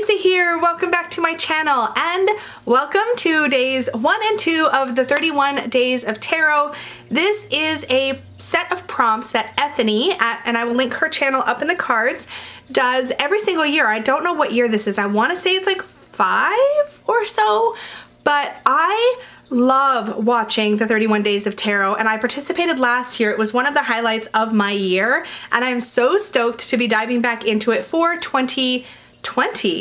Lisa here. Welcome back to my channel and welcome to days 1 and 2 of the 31 days of tarot. This is a set of prompts that Ethany, and I will link her channel up in the cards, does every single year. I don't know what year this is. I want to say it's like 5 or so, but I love watching the 31 days of tarot and I participated last year. It was one of the highlights of my year and I'm so stoked to be diving back into it for 2020,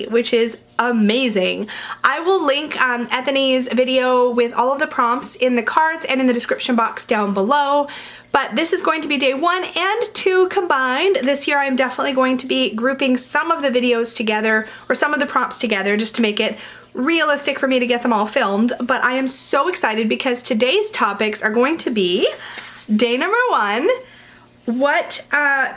which is amazing. I will link Ethany's video with all of the prompts in the cards and in the description box down below. But this is going to be day 1 and 2 combined. This year I'm definitely going to be grouping some of the videos together or some of the prompts together just to make it realistic for me to get them all filmed. But I am so excited because today's topics are going to be day number 1, what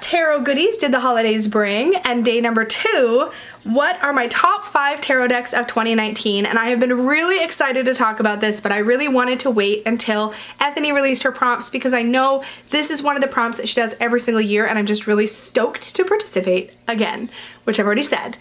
tarot goodies did the holidays bring, and day number 2, what are my top 5 tarot decks of 2019. And I have been really excited to talk about this, but I really wanted to wait until Ethany released her prompts because I know this is one of the prompts that she does every single year and I'm just really stoked to participate again, which I've already said.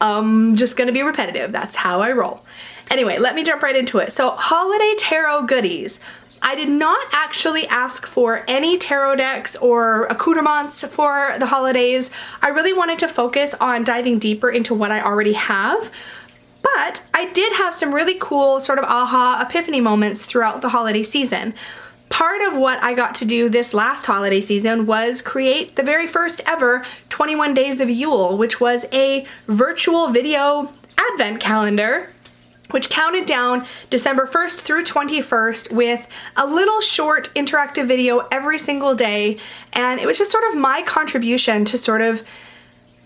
Just gonna be repetitive, that's how I roll. Anyway, let me jump right into it. So holiday tarot goodies. I did not actually ask for any tarot decks or accoutrements for the holidays. I really wanted to focus on diving deeper into what I already have, but I did have some really cool sort of aha epiphany moments throughout the holiday season. Part of what I got to do this last holiday season was create the very first ever 21 Days of Yule, which was a virtual video advent calendar which counted down December 1st through 21st with a little short interactive video every single day. And it was just sort of my contribution to sort of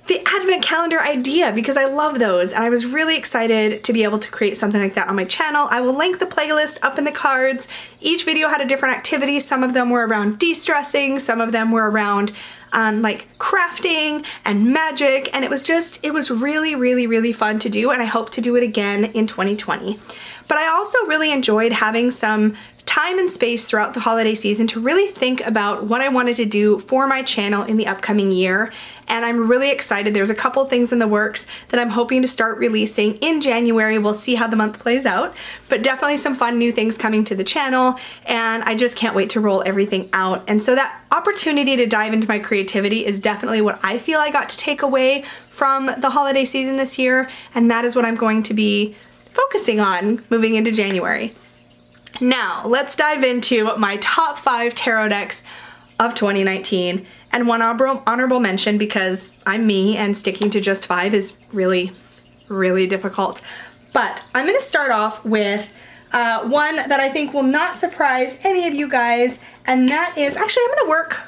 the advent calendar idea because I love those and I was really excited to be able to create something like that on my channel. I will link the playlist up in the cards. Each video had a different activity. Some of them were around de-stressing, some of them were around like crafting and magic, and it was really fun to do, and I hope to do it again in 2020. But I also really enjoyed having some time and space throughout the holiday season to really think about what I wanted to do for my channel in the upcoming year. And I'm really excited. There's a couple things in the works that I'm hoping to start releasing in January. We'll see how the month plays out, but definitely some fun new things coming to the channel. And I just can't wait to roll everything out. And so that opportunity to dive into my creativity is definitely what I feel I got to take away from the holiday season this year. And that is what I'm going to be focusing on moving into January. Now, let's dive into my top 5 tarot decks of 2019. And one honorable mention, because I'm me and sticking to just 5 is really difficult. But I'm going to start off with one that I think will not surprise any of you guys. And that is, actually I'm going to work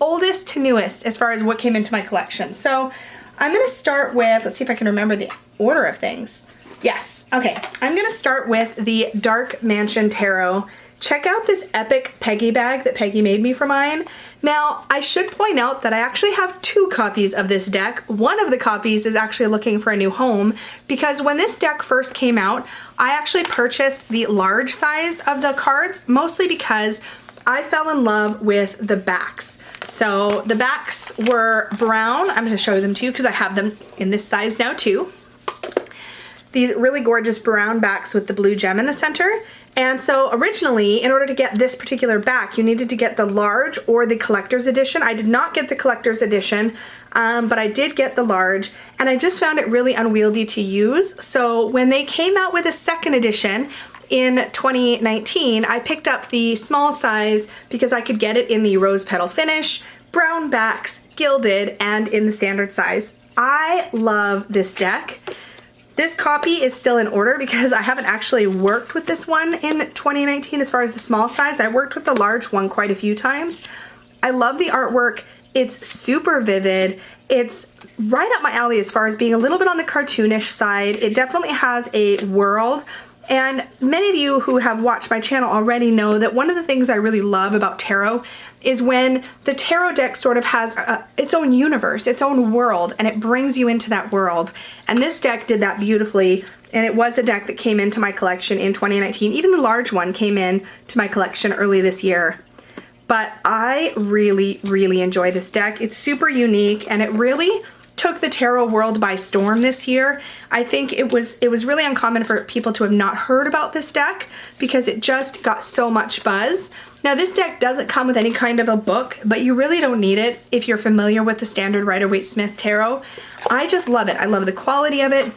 oldest to newest as far as what came into my collection. So I'm going to start with, let's see if I can remember the order of things. Yes, okay, I'm gonna start with the Dark Mansion Tarot. Check out this epic Peggy bag that Peggy made me for mine. Now, I should point out that I actually have 2 copies of this deck. One of the copies is actually looking for a new home because when this deck first came out, I actually purchased the large size of the cards, mostly because I fell in love with the backs. So the backs were brown. I'm gonna show them to you because I have them in this size now too. These really gorgeous brown backs with the blue gem in the center. And so originally, in order to get this particular back, you needed to get the large or the collector's edition. I did not get the collector's edition, but I did get the large, and I just found it really unwieldy to use. So when they came out with a second edition in 2019, I picked up the small size because I could get it in the rose petal finish, brown backs, gilded, and in the standard size. I love this deck. This copy is still in order because I haven't actually worked with this one in 2019 as far as the small size. I worked with the large one quite a few times. I love the artwork. It's super vivid. It's right up my alley as far as being a little bit on the cartoonish side. It definitely has a world. And many of you who have watched my channel already know that one of the things I really love about tarot is when the tarot deck sort of has its own universe, its own world, and it brings you into that world. And this deck did that beautifully, and it was a deck that came into my collection in 2019. Even the large one came in to my collection early this year. But I really enjoy this deck. It's super unique, and it really took took the tarot world by storm this year. I think it was really uncommon for people to have not heard about this deck because it just got so much buzz. Now this deck doesn't come with any kind of a book, but you really don't need it if you're familiar with the standard Rider-Waite-Smith tarot. I just love it. I love the quality of it.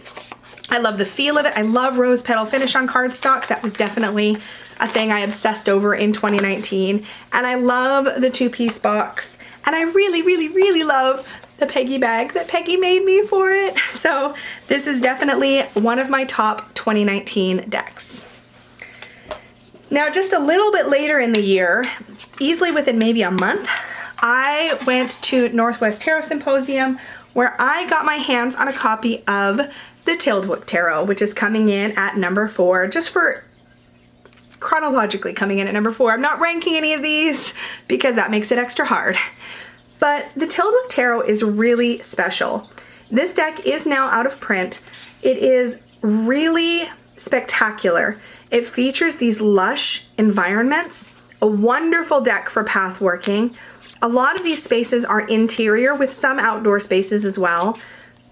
I love the feel of it. I love rose petal finish on cardstock. That was definitely a thing I obsessed over in 2019. And I love the two-piece box. And I really, really, really love the Peggy bag that Peggy made me for it. So this is definitely one of my top 2019 decks. Now, just a little bit later in the year, easily within maybe a month, I went to Northwest Tarot Symposium where I got my hands on a copy of the Tildewick Tarot, which is coming in at number 4, just for chronologically coming in at number 4. I'm not ranking any of these because that makes it extra hard. But the Tildewick Tarot is really special. This deck is now out of print. It is really spectacular. It features these lush environments, a wonderful deck for path working. A lot of these spaces are interior with some outdoor spaces as well.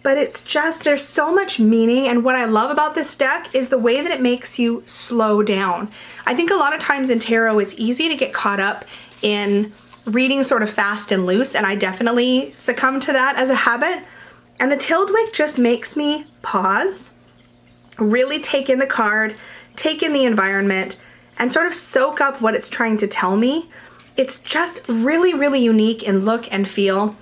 But it's just, there's so much meaning, and what I love about this deck is the way that it makes you slow down. I think a lot of times in tarot it's easy to get caught up in reading sort of fast and loose, and I definitely succumb to that as a habit. And the Tildewick just makes me pause, really take in the card, take in the environment, and sort of soak up what it's trying to tell me. It's just really, really unique in look and feel.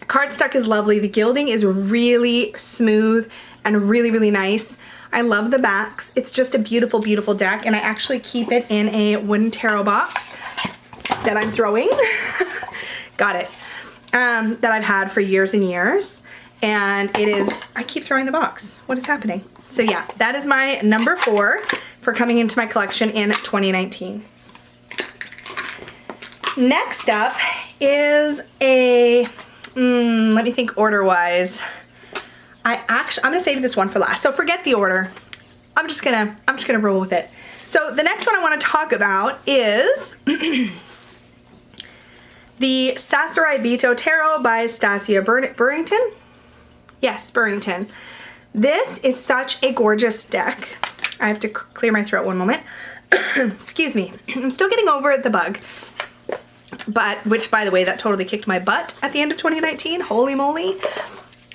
Cardstock is lovely. The gilding is really smooth and really, really nice. I love the backs. It's just a beautiful, beautiful deck, and I actually keep it in a wooden tarot box that I'm throwing. Got it. That I've had for years and years. And it is, I keep throwing the box. What is happening? So yeah, that is my number 4 for coming into my collection in 2019. Next up is a, let me think order-wise. I'm gonna save this one for last. So forget the order. I'm just gonna roll with it. So the next one I want to talk about is the Sawyers Tarot by Astacio Burrington. Yes, Burrington. This is such a gorgeous deck. I have to clear my throat one moment. Excuse me. I'm still getting over the bug. But, which by the way, that totally kicked my butt at the end of 2019. Holy moly.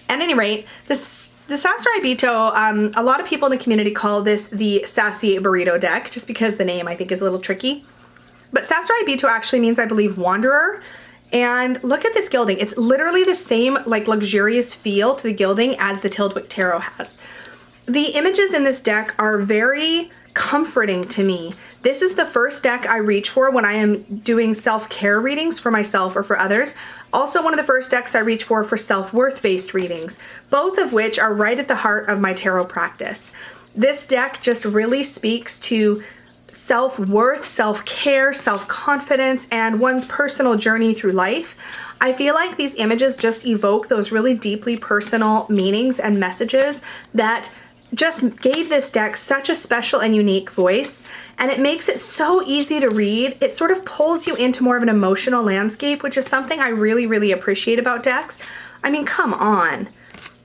At any rate, the Sawyers, a lot of people in the community call this the Sassy Burrito deck, just because the name I think is a little tricky. But Sawyers actually means, I believe, wanderer. And look at this gilding. It's literally the same like luxurious feel to the gilding as the Tildewick Tarot has. The images in this deck are very comforting to me. This is the first deck I reach for when I am doing self-care readings for myself or for others. Also one of the first decks I reach for self-worth based readings, both of which are right at the heart of my tarot practice. This deck just really speaks to self-worth, self-care, self-confidence, and one's personal journey through life. I feel like these images just evoke those really deeply personal meanings and messages that just gave this deck such a special and unique voice, and it makes it so easy to read. It sort of pulls you into more of an emotional landscape, which is something I really, really appreciate about decks. I mean, come on.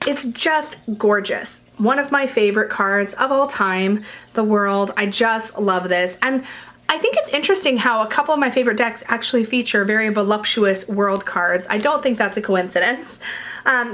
It's just gorgeous. One of my favorite cards of all time, the world. I just love this. And I think it's interesting how a couple of my favorite decks actually feature very voluptuous world cards. I don't think that's a coincidence.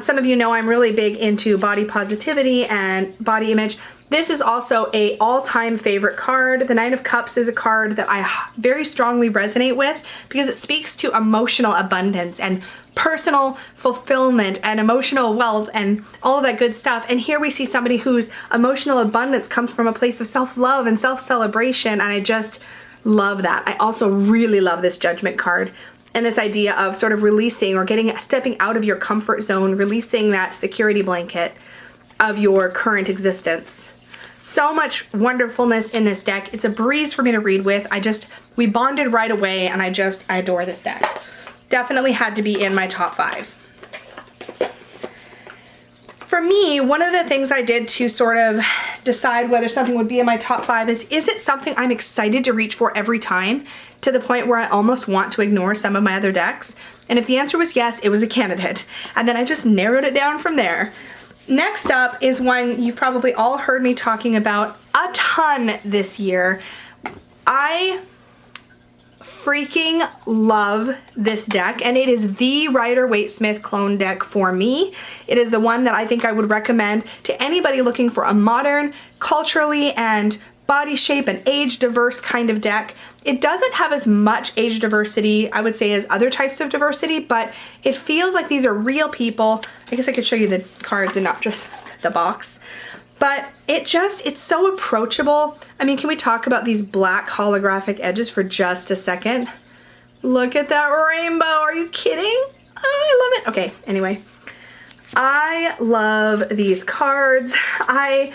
Some of you know I'm really big into body positivity and body image. This is also a all-time favorite card. The Nine of Cups is a card that I very strongly resonate with because it speaks to emotional abundance and personal fulfillment and emotional wealth and all of that good stuff. And here we see somebody whose emotional abundance comes from a place of self-love and self-celebration, and I just love that. I also really love this Judgment card and this idea of sort of releasing or stepping out of your comfort zone, releasing that security blanket of your current existence. So much wonderfulness in this deck. It's a breeze for me to read with. We bonded right away, and I adore this deck. Definitely had to be in my top 5. For me, one of the things I did to sort of decide whether something would be in my top 5 is it something I'm excited to reach for every time, to the point where I almost want to ignore some of my other decks? And if the answer was yes, it was a candidate. And then I just narrowed it down from there. Next up is one you've probably all heard me talking about a ton this year. I freaking love this deck, and it is the Rider-Waite-Smith clone deck for me. It is the one that I think I would recommend to anybody looking for a modern, culturally and body shape and age diverse kind of deck. It doesn't have as much age diversity, I would say, as other types of diversity, but it feels like these are real people. I guess I could show you the cards and not just the box. But it's so approachable. I mean, can we talk about these black holographic edges for just a second? Look at that rainbow, are you kidding? Oh, I love it. Okay, anyway. I love these cards. I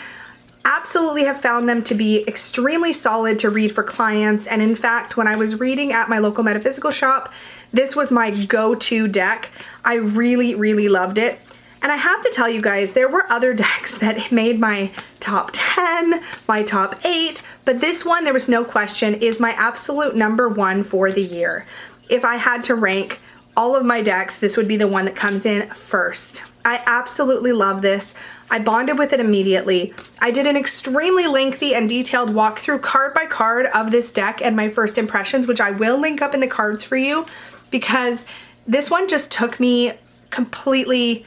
absolutely have found them to be extremely solid to read for clients. And in fact, when I was reading at my local metaphysical shop, this was my go-to deck. I really, really loved it. And I have to tell you guys, there were other decks that made my top 10, my top 8, but this one, there was no question, is my absolute #1 for the year. If I had to rank all of my decks, this would be the one that comes in first. I absolutely love this. I bonded with it immediately. I did an extremely lengthy and detailed walkthrough card by card of this deck and my first impressions, which I will link up in the cards for you, because this one just took me completely,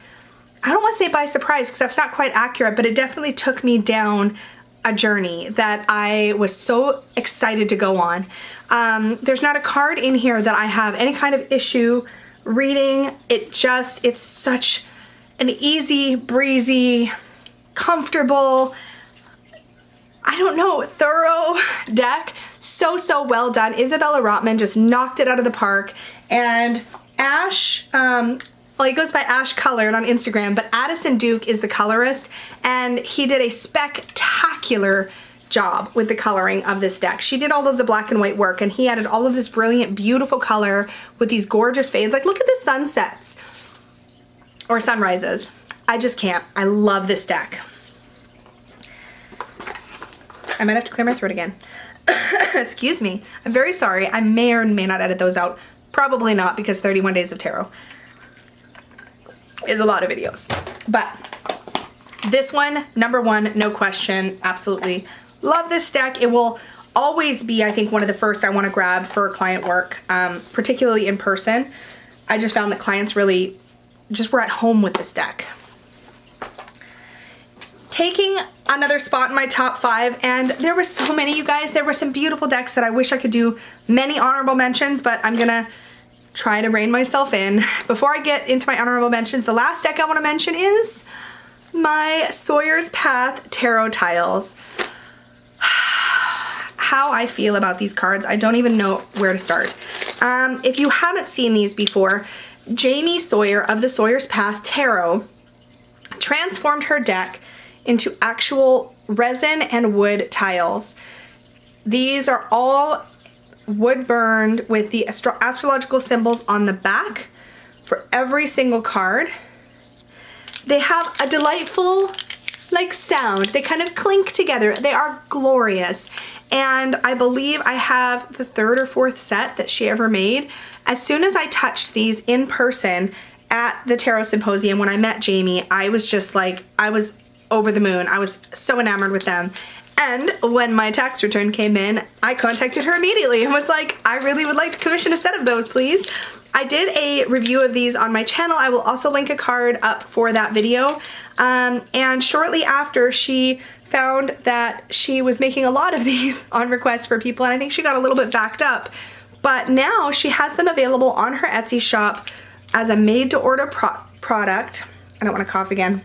I don't want to say by surprise because that's not quite accurate, but it definitely took me down a journey that I was so excited to go on. There's not a card in here that I have any kind of issue reading. It's such an easy, breezy, comfortable, I don't know, thorough deck. So well done. Isabella Rotman just knocked it out of the park. And Ash, well, he goes by Ash Colored on Instagram, but Addison Duke is the colorist, and he did a spectacular job with the coloring of this deck. She did all of the black and white work, and he added all of this brilliant, beautiful color with these gorgeous fades. Like, look at the sunsets or sunrises. I just can't. I love this deck. I might have to clear my throat again. Excuse me. I'm very sorry. I may or may not edit those out. Probably not, because 31 Days of Tarot is a lot of videos. But this one, #1, no question. Absolutely love this deck. It will always be, I think, one of the first I want to grab for client work, particularly in person. I just found that clients really just were at home with this deck. Taking another spot in my top 5, and there were so many, you guys. There were some beautiful decks that I wish I could do many honorable mentions, but I'm gonna try to rein myself in. Before I get into my honorable mentions, the last deck I want to mention is my Sawyers Path Tarot Tiles. How I feel about these cards, I don't even know where to start. If you haven't seen these before, Jamie Sawyer of the Sawyers Path Tarot transformed her deck into actual resin and wood tiles. These are all wood burned with the astrological symbols on the back for every single card. They have a delightful sound. They kind of clink together. They are glorious. And I believe I have the 3rd or 4th set that she ever made. As soon as I touched these in person at the Tarot Symposium when I met Jamie, I was just like, I was over the moon. I was so enamored with them. And when my tax return came in, I contacted her immediately and was like, I really would like to commission a set of those, please. I did a review of these on my channel. I will also link a card up for that video. And shortly after, she found that she was making a lot of these on request for people, and I think she got a little bit backed up. But now she has them available on her Etsy shop as a made-to-order product. I don't want to cough again.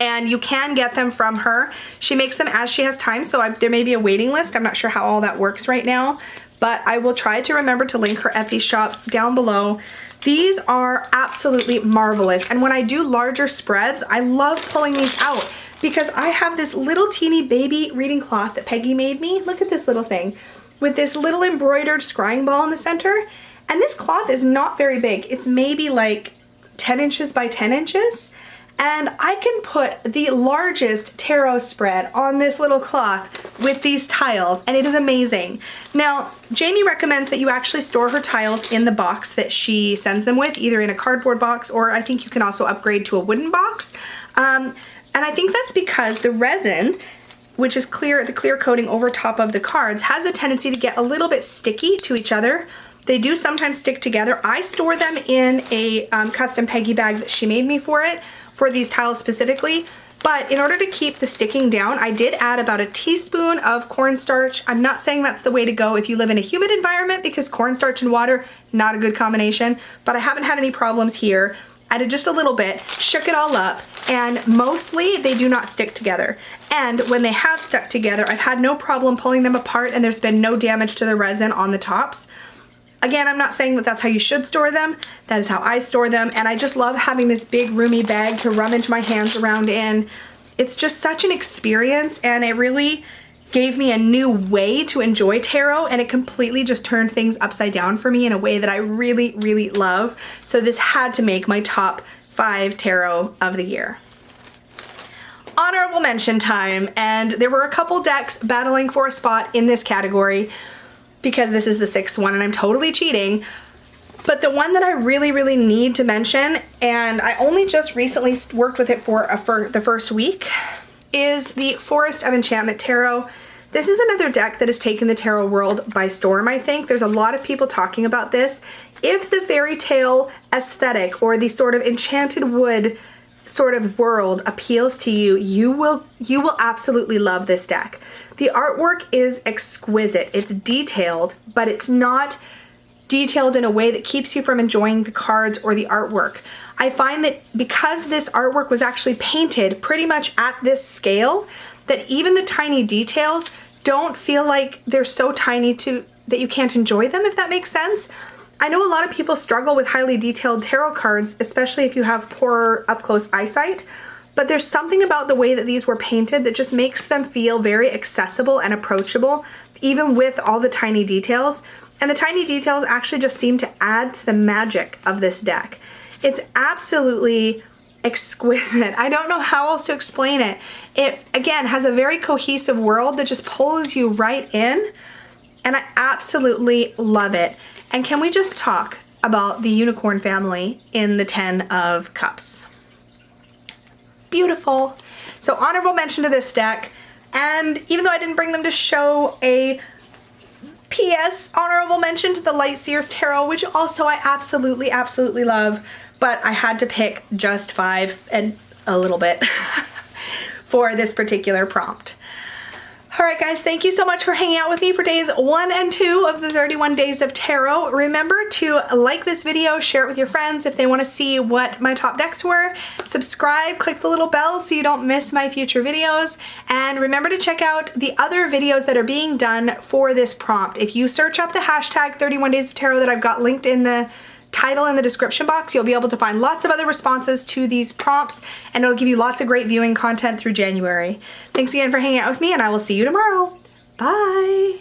And you can get them from her. She makes them as she has time, so there may be a waiting list. I'm not sure how all that works right now, but I will try to remember to link her Etsy shop down below. These are absolutely marvelous, and when I do larger spreads, I love pulling these out because I have this little teeny baby reading cloth that Peggy made me. Look at this little thing with this little embroidered scrying ball in the center, and this cloth is not very big. It's maybe like 10 inches by 10 inches. And I can put the largest tarot spread on this little cloth with these tiles, and it is amazing. Now, Jamie recommends that you actually store her tiles in the box that she sends them with, either in a cardboard box, or I think you can also upgrade to a wooden box. And I think that's because the resin, which is clear, the clear coating over top of the cards, has a tendency to get a little bit sticky to each other. They do sometimes stick together. I store them in a custom peggy bag that she made me for these tiles specifically. But in order to keep the sticking down, I did add about a teaspoon of cornstarch. I'm not saying that's the way to go if you live in a humid environment, because cornstarch and water, not a good combination, but I haven't had any problems here. Added just a little bit, shook it all up, and mostly they do not stick together. And when they have stuck together, I've had no problem pulling them apart, and there's been no damage to the resin on the tops. Again, I'm not saying that that's how you should store them. That is how I store them, and I just love having this big roomy bag to rummage my hands around in. It's just such an experience, and it really gave me a new way to enjoy tarot, and it completely just turned things upside down for me in a way that I really, really love. So this had to make my top 5 tarot of the year. Honorable mention time, and there were a couple decks battling for a spot in this category, because this is the 6th one and I'm totally cheating. But the one that I really, really need to mention, and I only just recently worked with it for the first week, is the Forest of Enchantment Tarot. This is another deck that has taken the tarot world by storm, I think. There's a lot of people talking about this. If the fairy tale aesthetic or the sort of enchanted wood sort of world appeals to you, you will absolutely love this deck. The artwork is exquisite. It's detailed, but it's not detailed in a way that keeps you from enjoying the cards or the artwork. I find that because this artwork was actually painted pretty much at this scale, that even the tiny details don't feel like they're so tiny that you can't enjoy them, if that makes sense. I know a lot of people struggle with highly detailed tarot cards, especially if you have poor up-close eyesight, but there's something about the way that these were painted that just makes them feel very accessible and approachable, even with all the tiny details. And the tiny details actually just seem to add to the magic of this deck. It's absolutely exquisite. I don't know how else to explain it. It, again, has a very cohesive world that just pulls you right in, and I absolutely love it. And can we just talk about the unicorn family in the 10 of Cups? Beautiful. So honorable mention to this deck, and even though I didn't bring them to show, a PS honorable mention to the Light Seers Tarot, which also I absolutely, absolutely love, but I had to pick just 5 and a little bit for this particular prompt. All right, guys, thank you so much for hanging out with me for days 1 and 2 of the 31 Days of Tarot. Remember to like this video, share it with your friends if they want to see what my top decks were. Subscribe, click the little bell so you don't miss my future videos. And remember to check out the other videos that are being done for this prompt. If you search up the hashtag 31 Days of Tarot that I've got linked in the title in the description box, you'll be able to find lots of other responses to these prompts, and it'll give you lots of great viewing content through January. Thanks again for hanging out with me, and I will see you tomorrow. Bye!